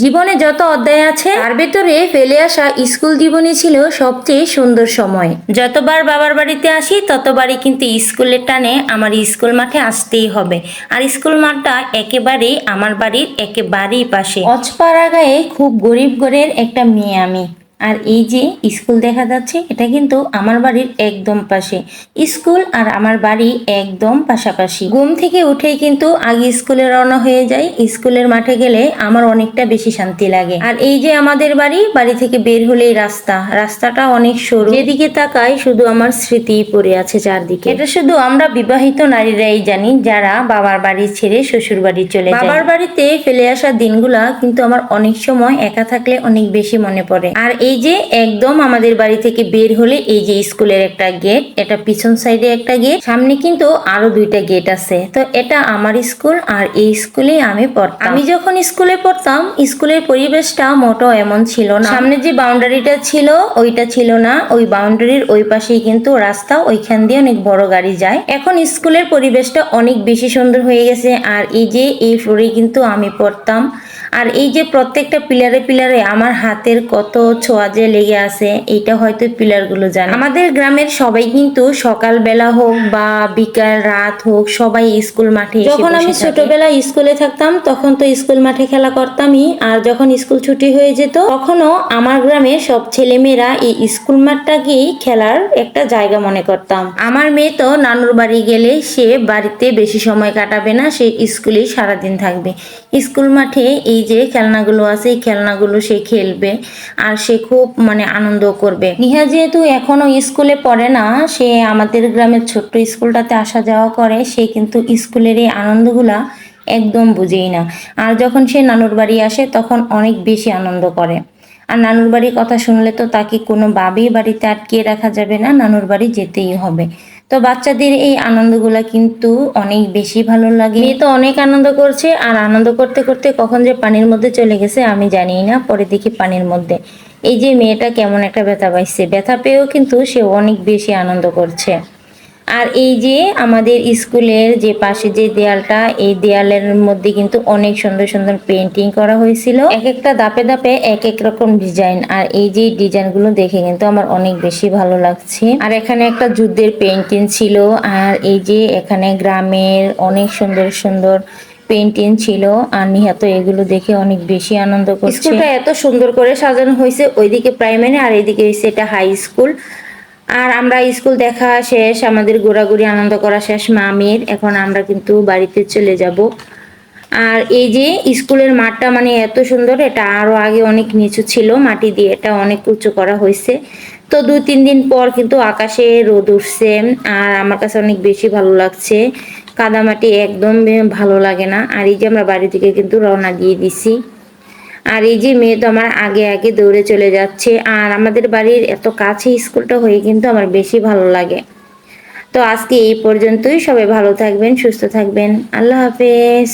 জীবনে যত অধ্যায় আছে তার ভেতরে ফেলে আসা স্কুল জীবনই ছিল সবচেয়ে সুন্দর সময়। যতবার বাবার বাড়িতে আসি ততবারই কিন্তু স্কুলের টানে আমার স্কুল মাঠে আসতেই হবে। আর স্কুল মাঠটা একেবারেই আমার বাড়ির একেবারেই পাশে। অজপাড়া গায়ে খুব গরিব ঘরের একটা মেয়ে আমি। আর এই যে স্কুল দেখা যাচ্ছে এটা কিন্তু আমার বাড়ির একদম পাশে। স্কুল আর আমার বাড়ি একদম পাশাপাশি। ঘুম থেকে উঠেই কিন্তু আগে স্কুলে রওনা হয়ে যাই। স্কুলের মাঠে গেলে আমার অনেকটা বেশি শান্তি লাগে। আর এই যে আমাদের বাড়ি থেকে বের হলেই রাস্তাটা অনেক সরু, যেদিকে তাকাই শুধু আমার স্মৃতি পড়ে আছে চারদিকে। এটা শুধু আমরা বিবাহিত নারীরাই জানি যারা বাবার বাড়ি ছেড়ে শ্বশুর বাড়ি চলে যায়। বাবার বাড়িতে ফেলে আসা দিনগুলা কিন্তু আমার অনেক সময় একা থাকলে অনেক বেশি মনে পড়ে। আর এই যে একদম আমাদের বাড়ি থেকে বের হলে এই যে স্কুলের একটা গেট, এটা পিছন সাইডে একটা গেট, সামনে কিন্তু আরো দুইটা গেট আছে। তো এটা আমার স্কুল আর এই স্কুলে আমি পড়তাম। আমি যখন স্কুলে পড়তাম স্কুলের পরিবেশটা মোটো এমন ছিল না। সামনে যে বাউন্ডারিটা ছিল ওইটা ছিল না, ওই বাউন্ডারির ওই পাশেই কিন্তু রাস্তা, ওইখান দিয়ে অনেক বড় গাড়ি যায়। এখন স্কুলের পরিবেশটা অনেক বেশি সুন্দর হয়ে গেছে। আর এই যে এই ফ্লোরে কিন্তু আমি পড়তাম। আর এই যে প্রত্যেকটা পিলারে পিলারে আমার হাতের কত ছোঁয়া যে লেগে আছে এইটা হয়তো পিলার গুলো জানে। আমাদের গ্রামের সবাই কিন্তু সকালবেলা হোক বা বিকাল রাত হোক সবাই স্কুল মাঠে। যখন আমি ছোটবেলা স্কুলে থাকতাম তখন তো স্কুল মাঠে খেলা করতামই। আর যখন স্কুল ছুটি হয়ে যেত তখনও আমার গ্রামের সব ছেলেমেয়েরা এই স্কুল মাঠটাকেই খেলার একটা জায়গা মনে করতাম। আমার মেয়ে তো নানুর বাড়ি গেলে সে বাড়িতে বেশি সময় কাটাবে না, সে স্কুলেই সারাদিন থাকবে। স্কুল মাঠে এই যে খেলনাগুলো আছে এই খেলনাগুলো সে খেলবে আর সে খুব আনন্দ করবে। নিহা যেহেতু এখনো স্কুলে পড়ে না, সে আমাদের গ্রামের ছোট্ট স্কুলটাতে আসা যাওয়া করে, সে কিন্তু স্কুলের এই আনন্দগুলা একদম বুঝেই না। আর যখন সে নানুর বাড়ি আসে তখন অনেক বেশি আনন্দ করে। আর নানুর বাড়ির কথা শুনলে তো তাকে কোনোভাবেই বাড়িতে আটকিয়ে রাখা যাবে না, নানুর বাড়ি যেতেই হবে। তো বাচ্চাদের এই আনন্দগুলা কিন্তু অনেক বেশি ভালো লাগে। মেয়ে তো অনেক আনন্দ করছে আর আনন্দ করতে করতে কখন যে পানির মধ্যে চলে গেছে আমি জানি না। পরে দেখি পানির মধ্যে এই যে মেয়েটা কেমন একটা ব্যথা পাইছে, ব্যথা পেয়েও কিন্তু সে অনেক বেশি আনন্দ করছে। আর এই যে আমাদের স্কুলের যে পাশে যে দেয়ালটা, এই দেয়ালের মধ্যে কিন্তু অনেক সুন্দর সুন্দর পেন্টিং করা হয়েছিল, এক একটা ধাপে ধাপে এক এক রকম ডিজাইন। আর এই যে ডিজাইনগুলো দেখে কিন্তু আমার অনেক বেশি ভালো লাগছে। আর এখানে একটা যুদ্ধের পেন্টিং ছিল। আর এই যে এখানে গ্রামের অনেক সুন্দর সুন্দর পেন্টিং ছিল। আর নিহত এগুলো দেখে অনেক বেশি আনন্দ করছে। স্কুলটা এত সুন্দর করে সাজানো হয়েছে, ওইদিকে প্রাইমারি আর এইদিকে হচ্ছে এটা হাই স্কুল। আর আমরা স্কুল দেখা শেষ, আমাদের ঘোরাঘুরি আনন্দ করা শেষ মামির, এখন আমরা কিন্তু বাড়িতে চলে যাব। আর এই যে স্কুলের মাঠটা এত সুন্দর, এটা আরো আগে অনেক নিচু ছিল, মাটি দিয়ে এটা অনেক উঁচু করা হয়েছে। তো 2-3 দিন পর কিন্তু আকাশে রোদ উঠছে আর আমার কাছে অনেক বেশি ভালো লাগছে। কাদামাটি একদম ভালো লাগে না। আর এই যে আমরা বাড়ি থেকে কিন্তু রওনা দিয়ে দিছি। আর এই যে মেয়ে তো আমার আগে আগে দৌড়ে চলে যাচ্ছে। আর আমাদের বাড়ির এত কাছে স্কুলটা হয়ে কিন্তু আমার বেশি ভালো লাগে। তো আজকে এই পর্যন্তই, সবাই ভালো থাকবেন, সুস্থ থাকবেন, আল্লাহ হাফেজ।